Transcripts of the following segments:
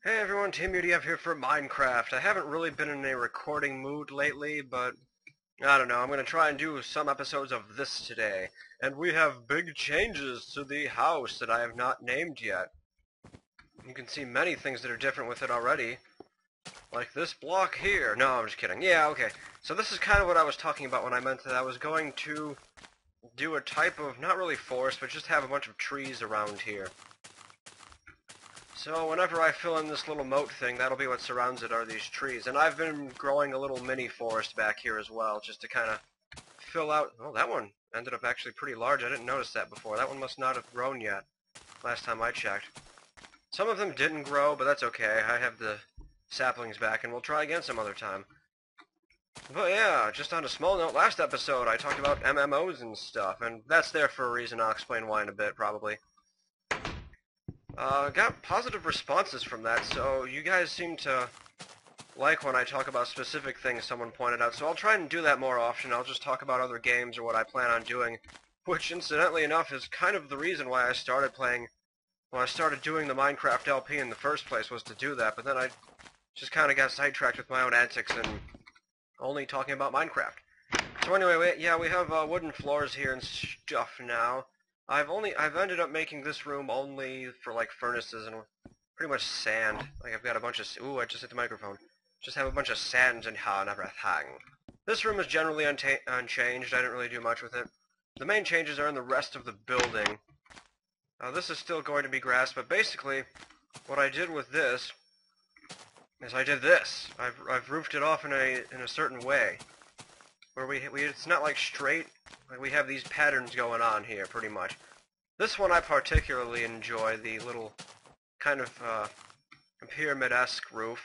Hey everyone, Teamudf here for Minecraft. I haven't really been in a recording mood lately, but I don't know, I'm going to try and do some episodes of this today. And we have big changes to the house that I have not named yet. You can see many things that are different with it already. Like this block here. No, I'm just kidding. Yeah, okay. So this is kind of what I was talking about when I meant that I was going to do a type of, not really forest, but just have a bunch of trees around here. So whenever I fill in this little moat thing, that'll be what surrounds it, are these trees. And I've been growing a little mini forest back here as well, just to kind of fill out... Oh, that one ended up actually pretty large. I didn't notice that before. That one must not have grown yet, last time I checked. Some of them didn't grow, but that's okay. I have the saplings back, and we'll try again some other time. But yeah, just on a small note, last episode I talked about MMOs and stuff, and that's there for a reason. I'll explain why in a bit, probably. Got positive responses from that, so you guys seem to like when I talk about specific things someone pointed out, so I'll try and do that more often. I'll just talk about other games or what I plan on doing, which, incidentally enough, is kind of the reason why I started doing the Minecraft LP in the first place, was to do that, but then I just kind of got sidetracked with my own antics and only talking about Minecraft. So anyway, we have wooden floors here and stuff now. I've ended up making this room only for like furnaces and pretty much sand. Like I've got a bunch of... Ooh, I just hit the microphone. Just have a bunch of sand and everything. This room is generally unchanged. I didn't really do much with it. The main changes are in the rest of the building. This is still going to be grass, but basically what I did with this is I did this. I've roofed it off in a certain way, where it's not like straight. Like we have these patterns going on here, pretty much. This one I particularly enjoy, the little kind of pyramid-esque roof.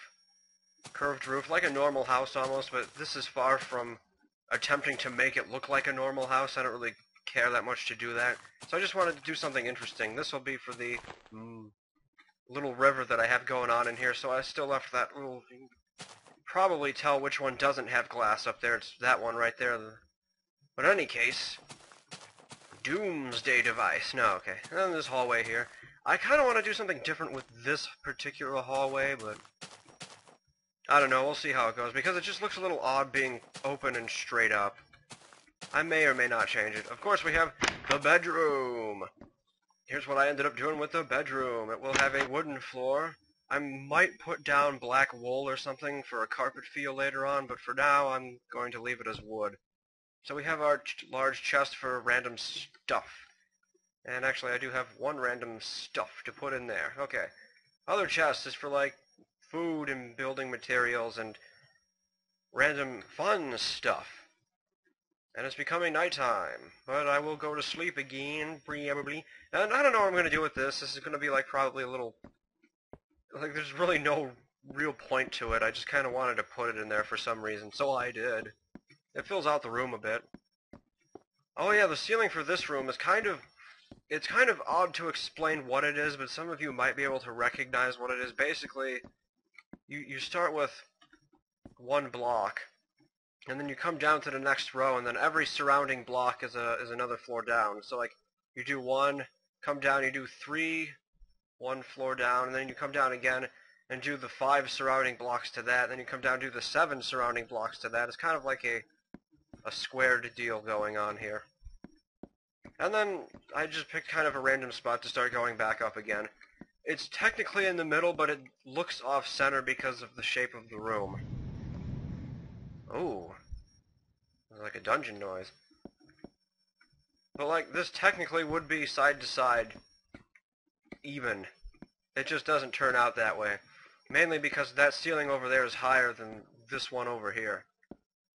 Curved roof, like a normal house almost, but this is far from attempting to make it look like a normal house. I don't really care that much to do that. So I just wanted to do something interesting. This will be for the little river that I have going on in here, so I still left that little... You can probably tell which one doesn't have glass up there. It's that one right there. But in any case, doomsday device. No, okay. And then this hallway here. I kind of want to do something different with this particular hallway, but I don't know. We'll see how it goes, because it just looks a little odd being open and straight up. I may or may not change it. Of course, we have the bedroom. Here's what I ended up doing with the bedroom. It will have a wooden floor. I might put down black wool or something for a carpet feel later on, but for now I'm going to leave it as wood. So we have our large chest for random stuff. And actually I do have one random stuff to put in there. Okay. Other chest is for like food and building materials and random fun stuff. And it's becoming nighttime, but I will go to sleep again, probably. And I don't know what I'm going to do with this. This is going to be like probably a little... Like there's really no real point to it. I just kind of wanted to put it in there for some reason, so I did. It fills out the room a bit. Oh yeah, the ceiling for this room is it's kind of odd to explain what it is, but some of you might be able to recognize what it is. Basically, you start with one block, and then you come down to the next row, and then every surrounding block is another floor down. So like, you do one, come down, you do three, one floor down, and then you come down again, and do the 5 surrounding blocks to that, then you come down and do the 7 surrounding blocks to that. It's kind of like a squared deal going on here. And then I just picked kind of a random spot to start going back up again. It's technically in the middle, but it looks off-center because of the shape of the room. Ooh. It's like a dungeon noise. But like, this technically would be side to side even. It just doesn't turn out that way. Mainly because that ceiling over there is higher than this one over here.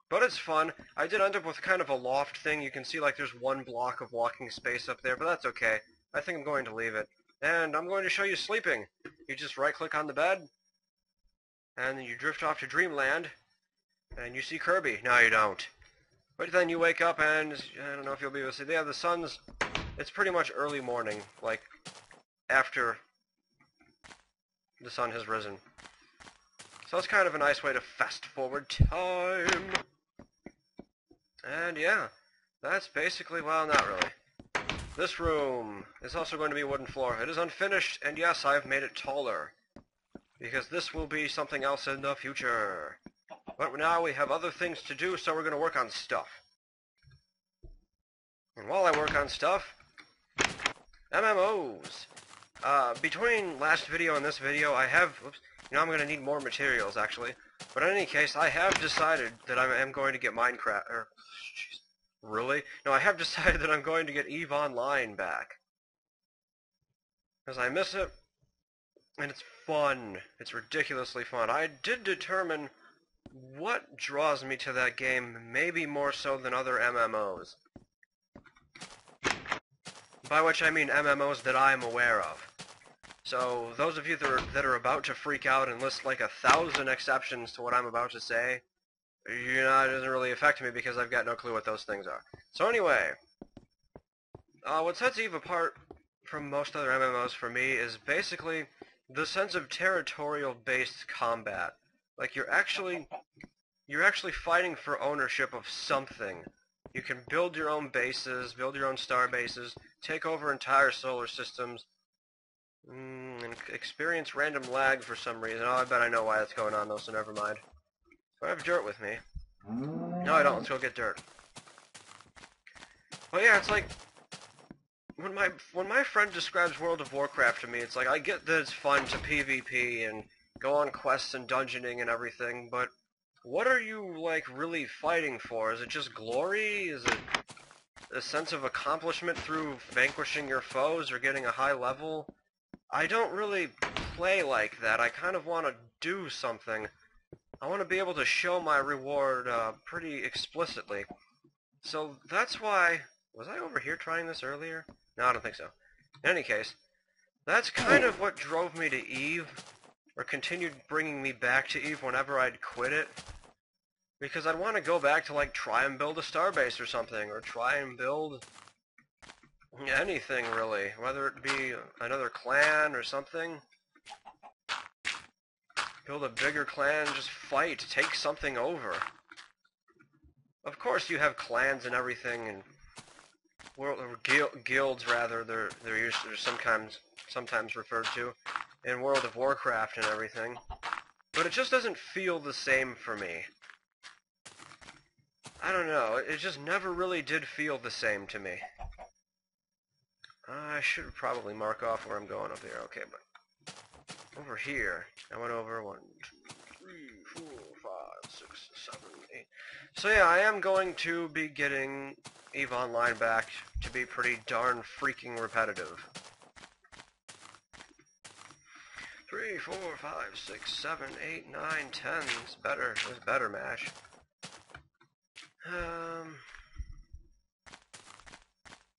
But it's fun. I did end up with kind of a loft thing. You can see like there's one block of walking space up there, but that's okay. I think I'm going to leave it. And I'm going to show you sleeping. You just right-click on the bed, and then you drift off to dreamland, and you see Kirby. No, you don't. But then you wake up, and I don't know if you'll be able to see. Yeah, the sun's... It's pretty much early morning, like after the sun has risen. So it's kind of a nice way to fast-forward time. And yeah, that's basically, well, not really. This room is also going to be a wooden floor. It is unfinished, and yes, I've made it taller. because this will be something else in the future. But now we have other things to do, so we're going to work on stuff. And while I work on stuff, MMOs. Between last video and this video, I have... Oops, I'm going to need more materials, actually. But in any case, I have decided that I am going to get Minecraft... Jeez, really? No, I have decided that I'm going to get EVE Online back. Because I miss it, and it's fun. It's ridiculously fun. I did determine what draws me to that game, maybe more so than other MMOs. By which I mean MMOs that I'm aware of. So, those of you that are about to freak out and list like 1,000 exceptions to what I'm about to say, it doesn't really affect me because I've got no clue what those things are. So anyway, what sets EVE apart from most other MMOs for me is basically the sense of territorial-based combat. Like you're actually fighting for ownership of something. You can build your own bases, build your own star bases, take over entire solar systems, and experience random lag for some reason. Oh, I bet I know why that's going on though, so never mind. Do I have dirt with me? No, I don't. Let's go get dirt. Well, yeah, it's like when my friend describes World of Warcraft to me, it's like I get that it's fun to PvP and go on quests and dungeoning and everything, but what are you, like, really fighting for? Is it just glory? Is it a sense of accomplishment through vanquishing your foes or getting a high level? I don't really play like that. I kind of want to do something. I want to be able to show my reward pretty explicitly. So that's why... Was I over here trying this earlier? No, I don't think so. In any case, that's kind of what drove me to EVE, or continued bringing me back to EVE whenever I'd quit it. Because I'd want to go back to, like, try and build a starbase or something, or try and build anything, really. Whether it be another clan or something. Build a bigger clan, just fight, take something over. Of course you have clans and everything, and guilds, rather, they're sometimes referred to in World of Warcraft and everything. But it just doesn't feel the same for me. I don't know, it just never really did feel the same to me. I should probably mark off where I'm going up here. Okay, but over here, I went over 1, 2, 3, 4, 5, 6, 7, 8. So yeah, I am going to be getting EVE Online back to be pretty darn freaking repetitive. 3, 4, 5, 6, 7, 8, 9, 10. It's better. It's better match.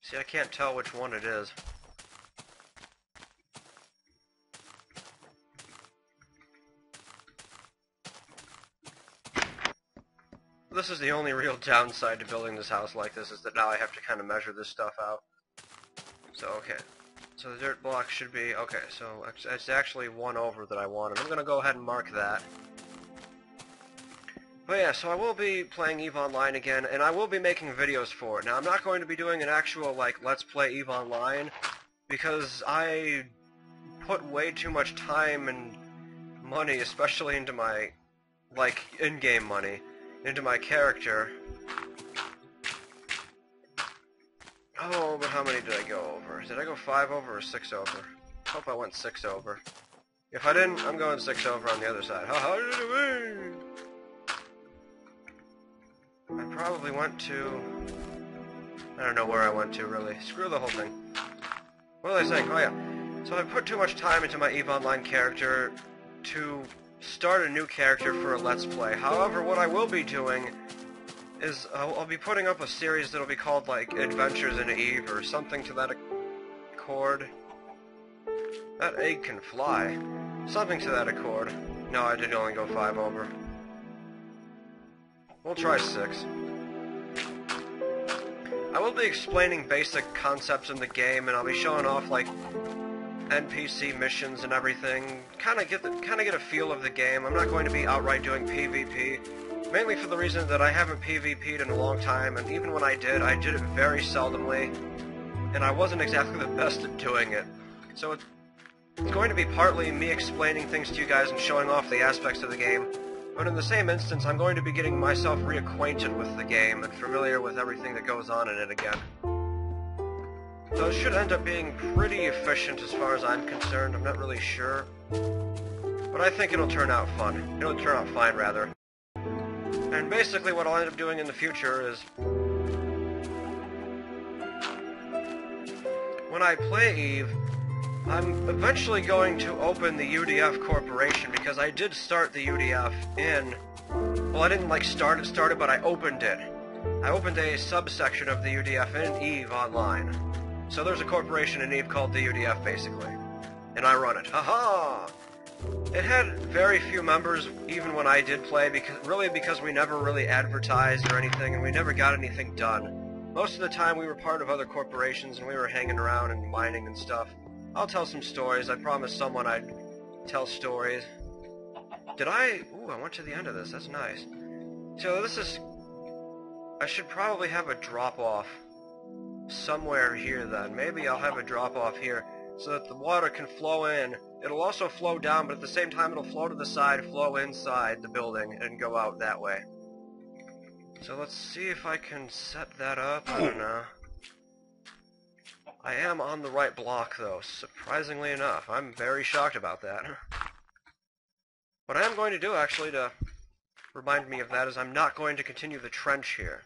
See, I can't tell which one it is. This is the only real downside to building this house like this, is that now I have to kind of measure this stuff out. So, okay. So the dirt block should be... Okay, so it's actually one over that I wanted. I'm going to go ahead and mark that. But yeah, so I will be playing EVE Online again, and I will be making videos for it. Now, I'm not going to be doing an actual, like, Let's Play EVE Online, because I put way too much time and money, especially into my, like, in-game money, into my character. Oh, but how many did I go over? Did I go 5 over or 6 over? I hope I went 6 over. If I didn't, I'm going 6 over on the other side. How did it win? I probably went to... I don't know where I went to, really. Screw the whole thing. What was I saying? Oh, yeah. So I put too much time into my EVE Online character to start a new character for a Let's Play. However, what I will be doing is I'll be putting up a series that'll be called, like, Adventures in EVE, or something to that accord. That egg can fly. Something to that accord. No, I did only go 5 over. We'll try 6. I will be explaining basic concepts in the game, and I'll be showing off, like, NPC missions and everything. Kind of get a feel of the game. I'm not going to be outright doing PvP, mainly for the reason that I haven't PvP'd in a long time, and even when I did it very seldomly, and I wasn't exactly the best at doing it. So It's going to be partly me explaining things to you guys and showing off the aspects of the game, but in the same instance, I'm going to be getting myself reacquainted with the game and familiar with everything that goes on in it again. So it should end up being pretty efficient as far as I'm concerned. I'm not really sure, but I think it'll turn out fun. It'll turn out fine, rather. And basically what I'll end up doing in the future is, when I play EVE, I'm eventually going to open the UDF Corporation, because I did start the UDF in... Well, I didn't, like, start it, but I opened it. I opened a subsection of the UDF in EVE Online. So there's a corporation in EVE called the UDF, basically. And I run it. Haha! It had very few members, even when I did play, because we never really advertised or anything, and we never got anything done. Most of the time we were part of other corporations, and we were hanging around and mining and stuff. I'll tell some stories. I promised someone I'd tell stories. Did I? Ooh, I went to the end of this. That's nice. So this is... I should probably have a drop-off somewhere here then. Maybe I'll have a drop-off here so that the water can flow in. It'll also flow down, but at the same time it'll flow to the side, flow inside the building, and go out that way. So let's see if I can set that up. I don't know. I am on the right block, though, surprisingly enough. I'm very shocked about that. What I am going to do, actually, to remind me of that, is I'm not going to continue the trench here.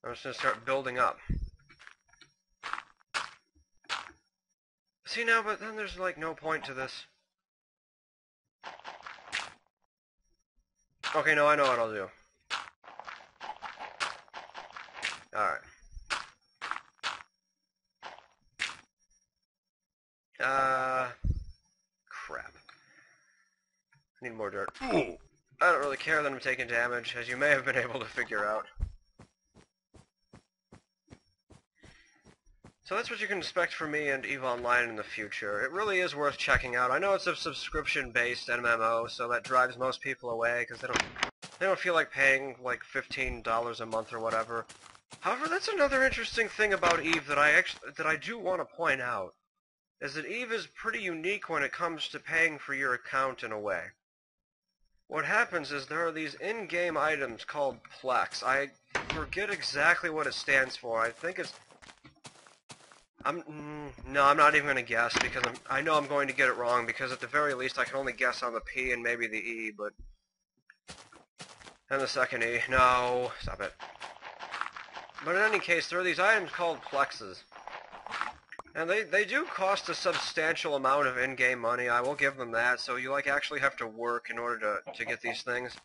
I'm just going to start building up. See now, but then there's, like, no point to this. Okay, no, I know what I'll do. Alright. Crap. I need more dirt. I don't really care that I'm taking damage, as you may have been able to figure out. So that's what you can expect from me and EVE Online in the future. It really is worth checking out. I know it's a subscription-based MMO, so that drives most people away, because they don't feel like paying like $15 a month or whatever. However, that's another interesting thing about EVE that I do want to point out, is that EVE is pretty unique when it comes to paying for your account in a way. What happens is there are these in-game items called Plex. I forget exactly what it stands for. I think it's... No, I'm not even going to guess, because I know I'm going to get it wrong, because at the very least I can only guess on the P and maybe the E, but... And the second E. No, stop it. But in any case, there are these items called Plexes. And they do cost a substantial amount of in-game money, I will give them that, so you actually have to work in order to get these things.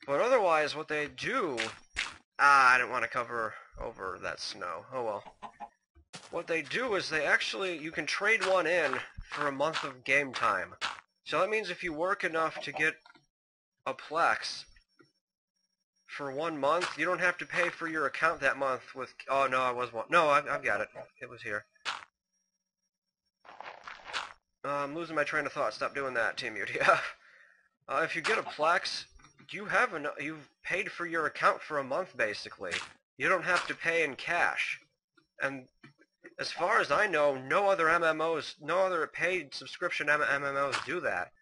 But otherwise, what they do... I didn't want to cover over that snow. Oh well. What they do is you can trade one in for a month of game time. So that means if you work enough to get a Plex for 1 month, you don't have to pay for your account that month with... Oh, no, I was one. No, I've got it. It was here. I'm losing my train of thought. Stop doing that, Teamudf. If you get a Plex, you've paid for your account for a month, basically. You don't have to pay in cash. And as far as I know, no other paid subscription MMOs do that.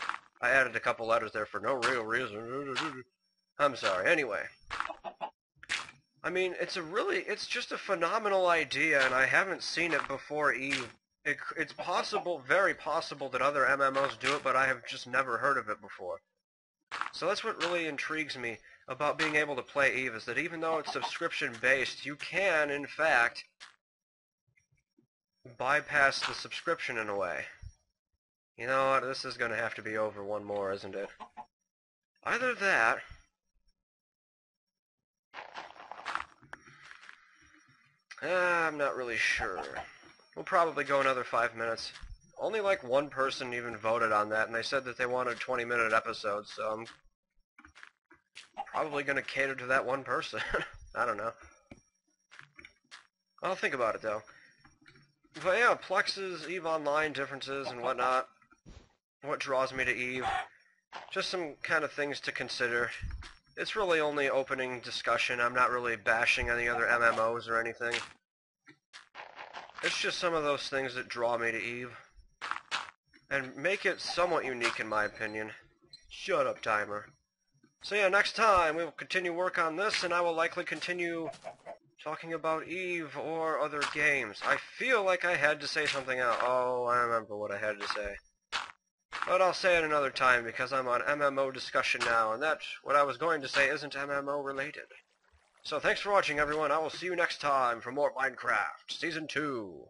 I added a couple letters there for no real reason. I'm sorry. Anyway. I mean, it's just a phenomenal idea, and I haven't seen it before EVE. It's possible, very possible, that other MMOs do it, but I have just never heard of it before. So that's what really intrigues me about being able to play EVE, is that even though it's subscription-based, you can, in fact, bypass the subscription in a way. You know what, this is going to have to be over one more, isn't it? Either that... I'm not really sure. We'll probably go another 5 minutes. Only like one person even voted on that, and they said that they wanted 20-minute episodes, so I'm probably going to cater to that one person. I don't know. I'll think about it, though. But yeah, Plexes, EVE Online differences and whatnot. What draws me to EVE. Just some kind of things to consider. It's really only opening discussion. I'm not really bashing any other MMOs or anything. It's just some of those things that draw me to EVE. and make it somewhat unique in my opinion. Shut up, timer. So yeah, next time we will continue work on this, and I will likely continue talking about Eve or other games. I feel like I had to say something else. Oh, I remember what I had to say. But I'll say it another time because I'm on MMO discussion now, and that, what I was going to say, isn't MMO related. So thanks for watching, everyone. I will see you next time for more Minecraft Season 2.